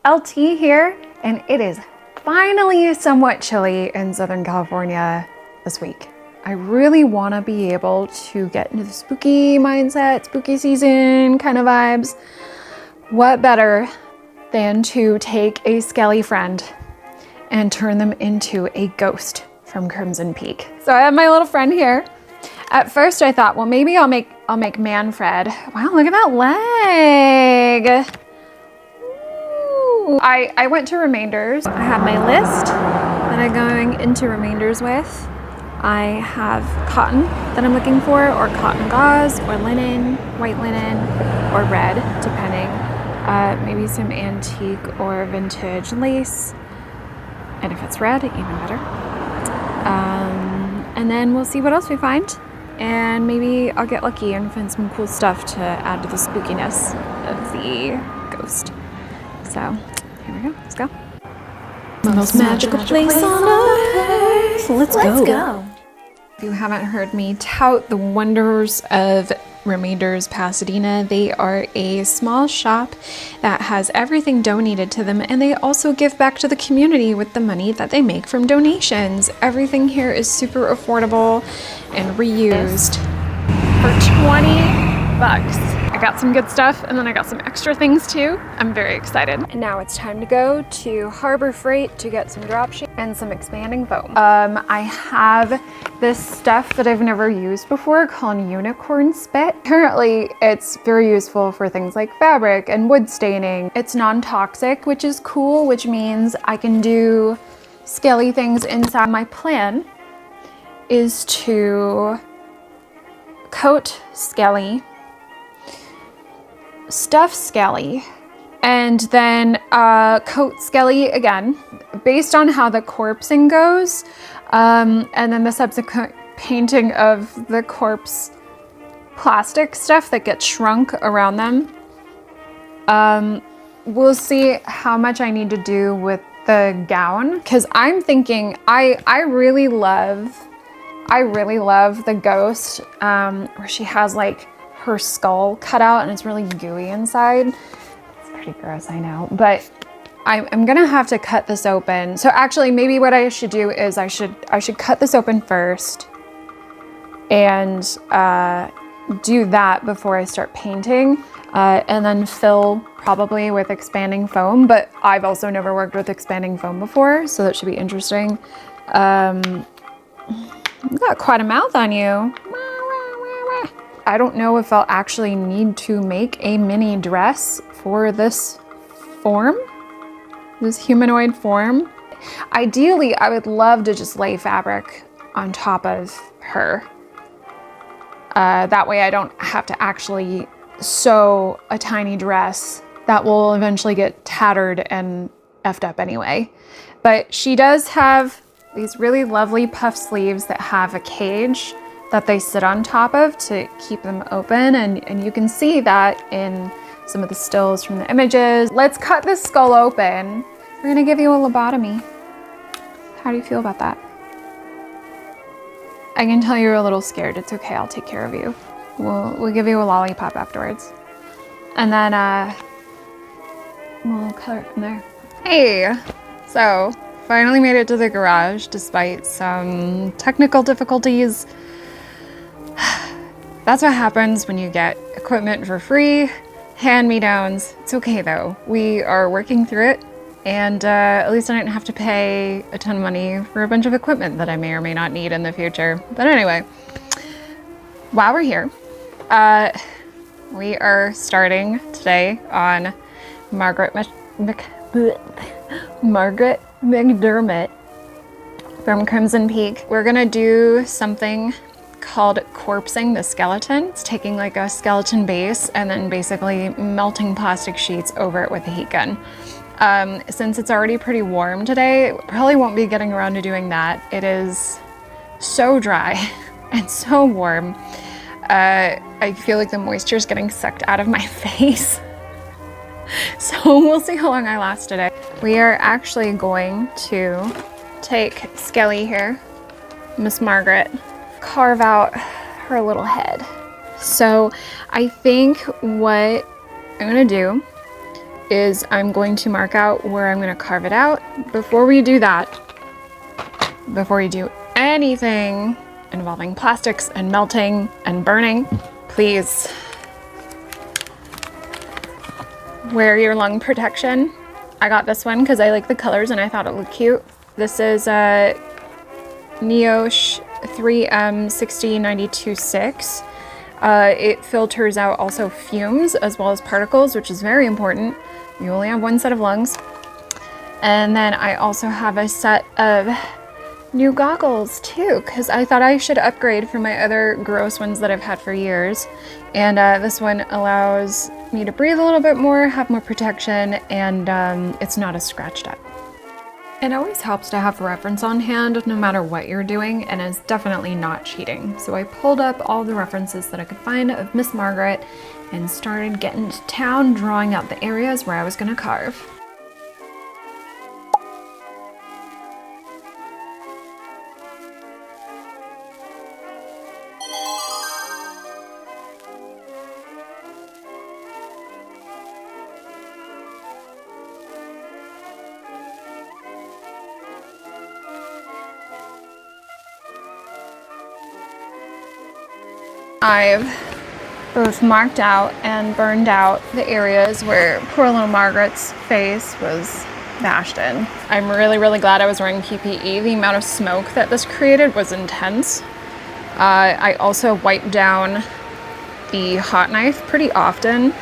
LT here, and it is finally somewhat chilly in Southern California this week. I really want to be able to get into the spooky mindset, spooky season kind of vibes. What better than to take a skelly friend and turn them into a ghost from Crimson Peak. So I have my little friend here. At first I thought, well, maybe I'll make Manfred. Wow, look at that leg. Ooh. I went to Remainders. I have my list that I'm going into Remainders with. I have cotton that I'm looking for, or cotton gauze, or linen, white linen, or red, depending. Maybe some antique or vintage lace. And if it's red, even better. And then we'll see what else we find. And maybe I'll get lucky and find some cool stuff to add to the spookiness of the ghost. So, here we go. Let's go. The most magical place on earth. Let's go. If you haven't heard me tout the wonders of Remainders Pasadena, they are a small shop that has everything donated to them, and they also give back to the community with the money that they make from donations. Everything here is super affordable and reused for 20 bucks. I got some good stuff, and then I got some extra things too. I'm very excited. And now it's time to go to Harbor Freight to get some drop sheet and some expanding foam. I have this stuff that I've never used before called Unicorn Spit. Apparently it's very useful for things like fabric and wood staining. It's non-toxic, which is cool, which means I can do scaly things inside. My plan is to coat Skelly, stuff Skelly, and then coat Skelly again based on how the corpsing goes, and then the subsequent painting of the corpse plastic stuff that gets shrunk around them. We'll see how much I need to do with the gown, because I'm thinking I really love the ghost where she has like her skull cut out and it's really gooey inside. It's pretty gross, I know, but I'm gonna have to cut this open. So actually maybe what I should do is I should cut this open first and do that before I start painting, and then fill probably with expanding foam, but I've also never worked with expanding foam before, so that should be interesting. You got quite a mouth on you. I don't know if I'll actually need to make a mini dress for this form, this humanoid form. Ideally, I would love to just lay fabric on top of her. That way I don't have to actually sew a tiny dress that will eventually get tattered and effed up anyway. But she does have these really lovely puff sleeves that have a cage that they sit on top of to keep them open, and you can see that in some of the stills from the images. Let's cut this skull open. We're gonna give you a lobotomy. How do you feel about that? I can tell you're a little scared. It's okay, I'll take care of you. We'll give you a lollipop afterwards. And then we'll color it from there. Hey, so finally made it to the garage despite some technical difficulties. That's what happens when you get equipment for free, hand-me-downs. It's okay though. We are working through it, and at least I didn't have to pay a ton of money for a bunch of equipment that I may or may not need in the future. But anyway, while we're here, we are starting today on Margaret McDermott from Crimson Peak. We're gonna do something called corpsing the skeleton. It's taking like a skeleton base and then basically melting plastic sheets over it with a heat gun. Since it's already pretty warm today, probably won't be getting around to doing that. It is so dry and so warm. I feel like the moisture is getting sucked out of my face. So we'll see how long I last today. We are actually going to take Skelly here, Miss Margaret, carve out her little head. So I think what I'm gonna do is I'm going to mark out where I'm going to carve it out. Before we do that, before you do anything involving plastics and melting and burning, please wear your lung protection. I got this one because I like the colors and I thought it looked cute. This is a Neosh 3M6092-6. It filters out also fumes as well as particles, which is very important. You only have one set of lungs. And then I also have a set of new goggles too, because I thought I should upgrade from my other gross ones that I've had for years. And this one allows me to breathe a little bit more, have more protection, and it's not as scratched up. It always helps to have reference on hand no matter what you're doing, and is definitely not cheating. So I pulled up all the references that I could find of Miss Margaret and started getting to town, drawing out the areas where I was gonna carve. I've both marked out and burned out the areas where poor little Margaret's face was bashed in. I'm really, really glad I was wearing PPE. The amount of smoke that this created was intense. I also wiped down the hot knife pretty often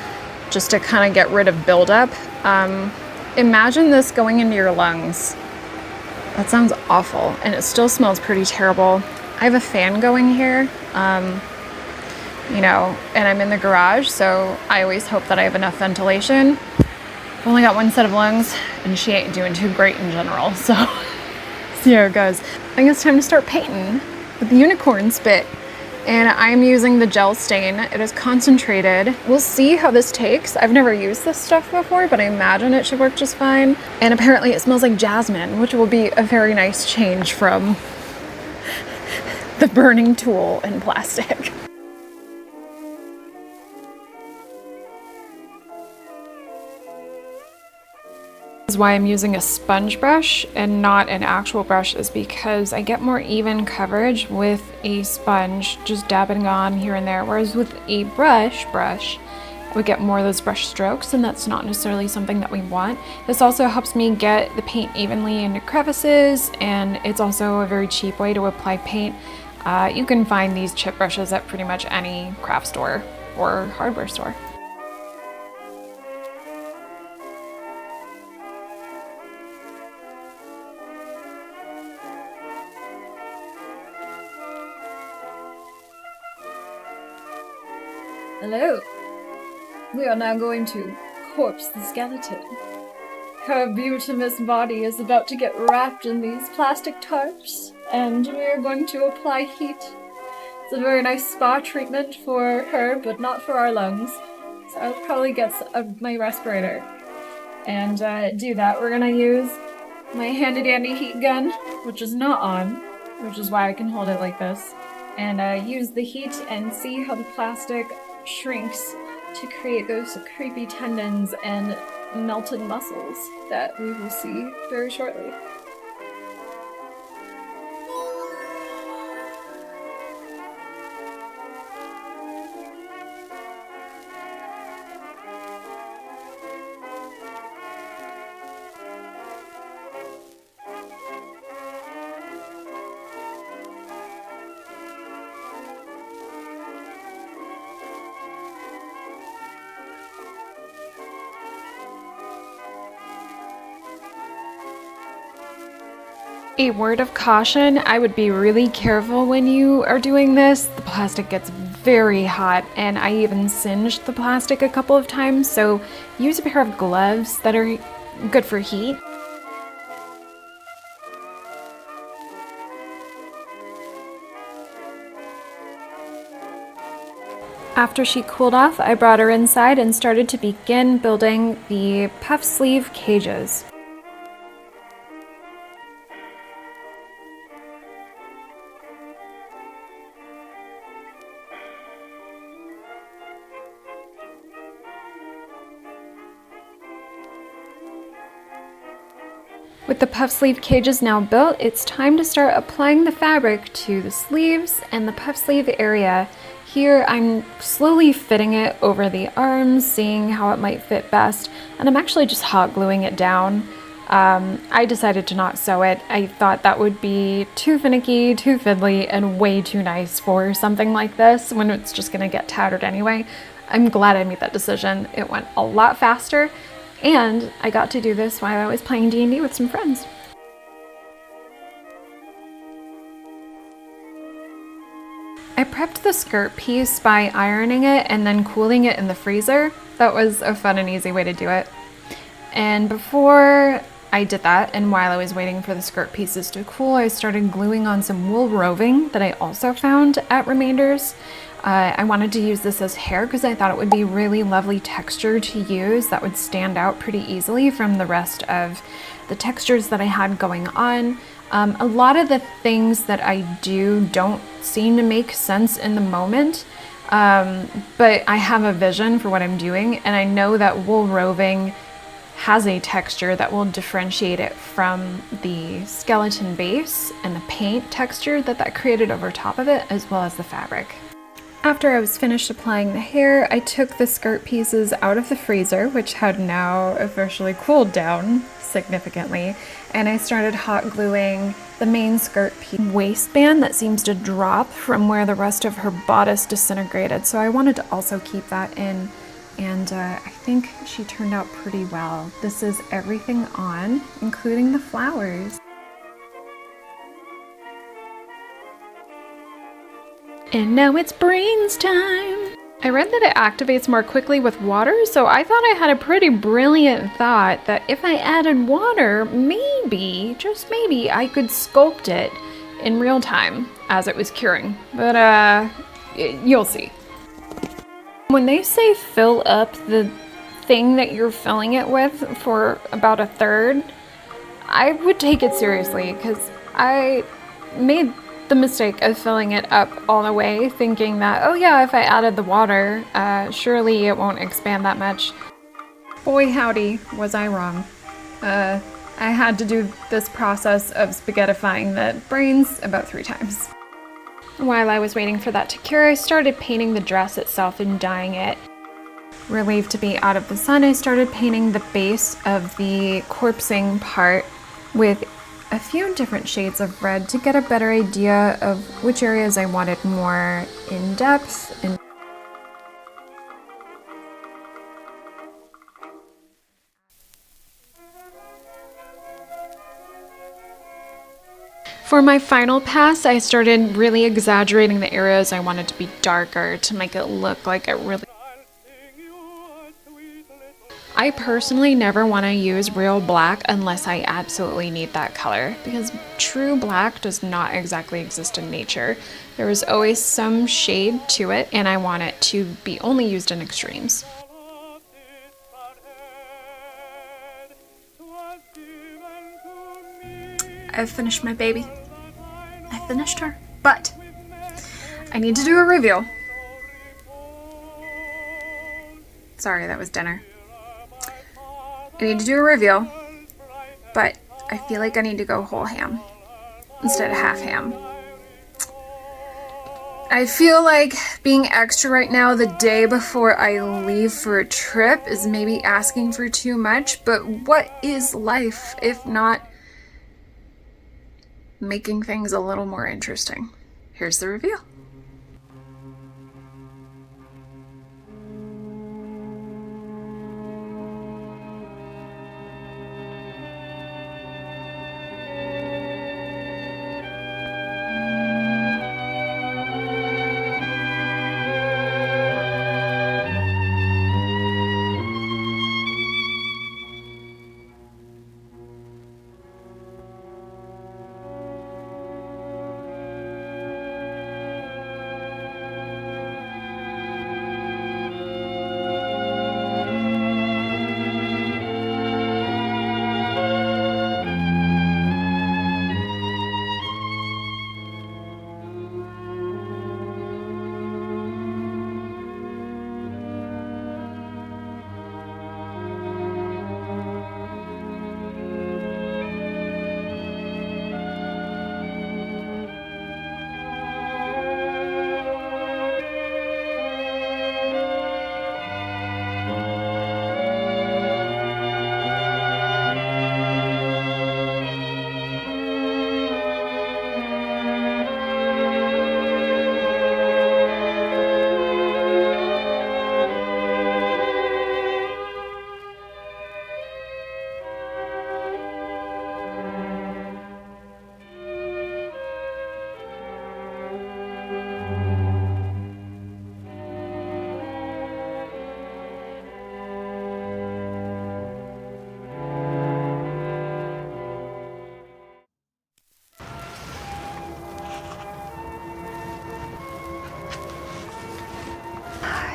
just to kind of get rid of buildup. Imagine this going into your lungs. That sounds awful, and it still smells pretty terrible. I have a fan going here. You know, and I'm in the garage, so I always hope that I have enough ventilation. I've only got one set of lungs, and she ain't doing too great in general, so see how it goes. I think it's time to start painting with the unicorn spit. And I'm using the gel stain. It is concentrated. We'll see how this takes. I've never used this stuff before, but I imagine it should work just fine. And apparently it smells like jasmine, which will be a very nice change from the burning tool in plastic. Why I'm using a sponge brush and not an actual brush is because I get more even coverage with a sponge, just dabbing on here and there, whereas with a brush, I would get more of those brush strokes, and that's not necessarily something that we want. This also helps me get the paint evenly into crevices, and it's also a very cheap way to apply paint. You can find these chip brushes at pretty much any craft store or hardware store. Hello. We are now going to corpse the skeleton. Her beauteous body is about to get wrapped in these plastic tarps, and we are going to apply heat. It's a very nice spa treatment for her, but not for our lungs. So I'll probably get my respirator and do that. We're gonna use my handy dandy heat gun, which is not on, which is why I can hold it like this, and use the heat and see how the plastic shrinks to create those creepy tendons and melted muscles that we will see very shortly. A word of caution, I would be really careful when you are doing this. The plastic gets very hot, and I even singed the plastic a couple of times, so use a pair of gloves that are good for heat. After she cooled off, I brought her inside and started to begin building the puff sleeve cages. With the puff sleeve cages now built, it's time to start applying the fabric to the sleeves and the puff sleeve area. Here I'm slowly fitting it over the arms, seeing how it might fit best, and I'm actually just hot gluing it down. I decided to not sew it. I thought that would be too finicky, too fiddly, and way too nice for something like this when it's just gonna get tattered anyway. I'm glad I made that decision. It went a lot faster, and I got to do this while I was playing D&D with some friends. I prepped the skirt piece by ironing it and then cooling it in the freezer. That was a fun and easy way to do it. And before I did that, and while I was waiting for the skirt pieces to cool, I started gluing on some wool roving that I also found at Remainders. I wanted to use this as hair because I thought it would be really lovely texture to use that would stand out pretty easily from the rest of the textures that I had going on. A lot of the things that I do don't seem to make sense in the moment, but I have a vision for what I'm doing, and I know that wool roving has a texture that will differentiate it from the skeleton base and the paint texture that created over top of it, as well as the fabric. After I was finished applying the hair, I took the skirt pieces out of the freezer, which had now officially cooled down significantly, and I started hot gluing the main skirt piece waistband that seems to drop from where the rest of her bodice disintegrated. So I wanted to also keep that in, and I think she turned out pretty well. This is everything on, including the flowers. And now it's brains time! I read that it activates more quickly with water, so I thought I had a pretty brilliant thought that if I added water, maybe, just maybe, I could sculpt it in real time as it was curing. But you'll see. When they say fill up the thing that you're filling it with for about a third, I would take it seriously, because I made the mistake of filling it up all the way, thinking that, oh yeah, if I added the water, surely it won't expand that much. Boy howdy, was I wrong. I had to do this process of spaghettifying the brains about 3 times. While I was waiting for that to cure, I started painting the dress itself and dyeing it. Relieved to be out of the sun, I started painting the base of the corpsing part with a few different shades of red to get a better idea of which areas I wanted more in depth. For my final pass, I started really exaggerating the areas I wanted to be darker to make it look like it really... I personally never want to use real black unless I absolutely need that color, because true black does not exactly exist in nature. There is always some shade to it, and I want it to be only used in extremes. I've finished my baby. I finished her, but I need to do a reveal. Sorry, that was dinner. I need to do a reveal, but I feel like I need to go whole ham instead of half ham. I feel like being extra right now the day before I leave for a trip is maybe asking for too much, but what is life if not making things a little more interesting? Here's the reveal.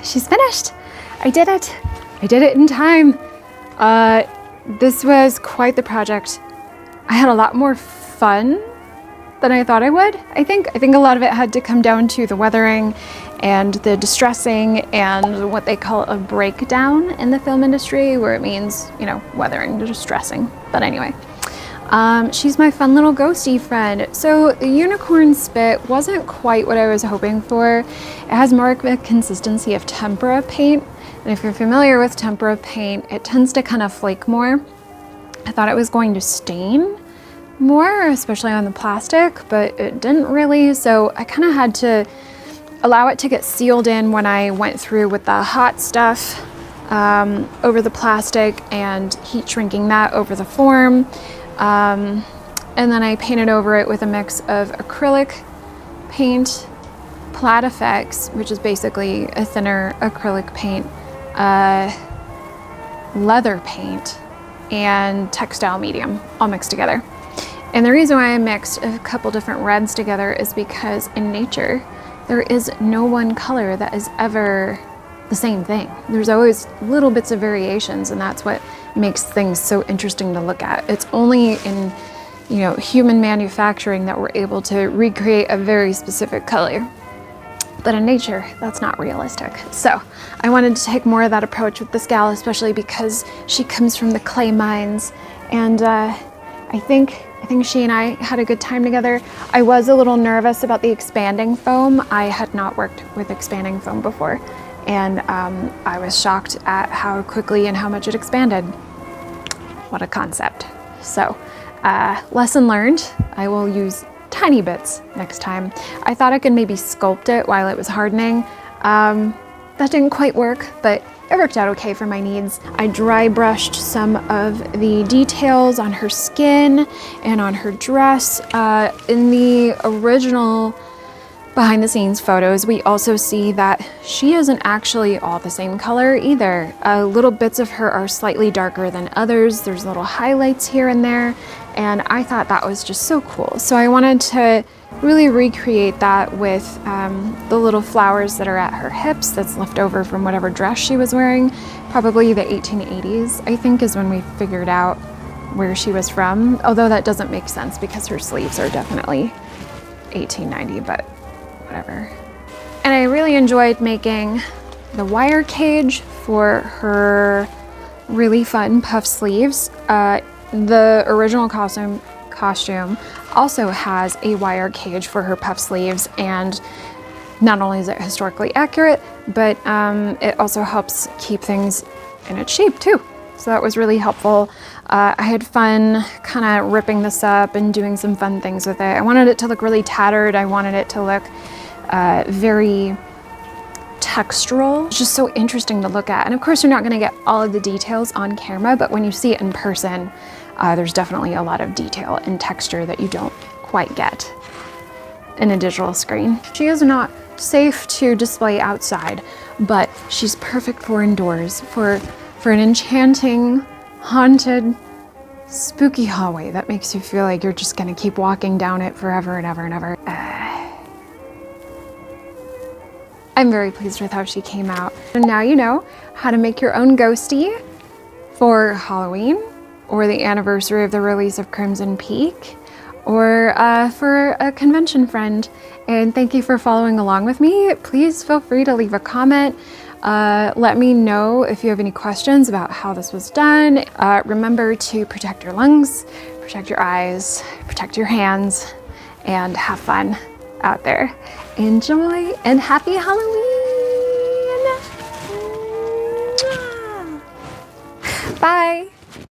she's finished. I did it. I did it in time. This was quite the project. I had a lot more fun than I thought I would. I think a lot of it had to come down to the weathering and the distressing and what they call a breakdown in the film industry, where it means, you know, weathering, distressing. But anyway, she's my fun little ghosty friend. So the unicorn spit wasn't quite what I was hoping for. It has more of a consistency of tempera paint. And if you're familiar with tempera paint, it tends to kind of flake more. I thought it was going to stain more, especially on the plastic, but it didn't really. So I kind of had to allow it to get sealed in when I went through with the hot stuff over the plastic and heat shrinking that over the form. And then I painted over it with a mix of acrylic paint, Plat Effects, which is basically a thinner acrylic paint, leather paint, and textile medium all mixed together. And the reason why I mixed a couple different reds together is because in nature, there is no one color that is ever the same thing. There's always little bits of variations, and that's what makes things so interesting to look at. It's only in, you know, human manufacturing that we're able to recreate a very specific color. But in nature, that's not realistic. So I wanted to take more of that approach with this gal, especially because she comes from the clay mines, and I think she and I had a good time together. I was a little nervous about the expanding foam. I had not worked with expanding foam before, and I was shocked at how quickly and how much it expanded. What a concept. So, lesson learned. I will use tiny bits next time. I thought I could maybe sculpt it while it was hardening. That didn't quite work, but it worked out okay for my needs. I dry brushed some of the details on her skin and on her dress. In the original behind the scenes photos, we also see that she isn't actually all the same color either. Little bits of her are slightly darker than others. There's little highlights here and there, and I thought that was just so cool. So I wanted to really recreate that with the little flowers that are at her hips that's left over from whatever dress she was wearing. Probably the 1880s, I think, is when we figured out where she was from. Although that doesn't make sense because her sleeves are definitely 1890, but whatever. And I really enjoyed making the wire cage for her really fun puff sleeves. The original costume also has a wire cage for her puff sleeves, and not only is it historically accurate, but it also helps keep things in its shape too. So that was really helpful. I had fun kind of ripping this up and doing some fun things with it. I wanted it to look really tattered. I wanted it to look very textural. It's just so interesting to look at. And of course, you're not going to get all of the details on camera, but when you see it in person, there's definitely a lot of detail and texture that you don't quite get in a digital screen. She is not safe to display outside, but she's perfect for indoors, for an enchanting, haunted, spooky hallway that makes you feel like you're just gonna keep walking down it forever and ever and ever. I'm very pleased with how she came out. And now you know how to make your own ghostie for Halloween, or the anniversary of the release of Crimson Peak, or for a convention friend. And thank you for following along with me. Please feel free to leave a comment. Let me know if you have any questions about how this was done. Remember to protect your lungs, protect your eyes, protect your hands, and have fun out there. Enjoy and happy Halloween! Bye!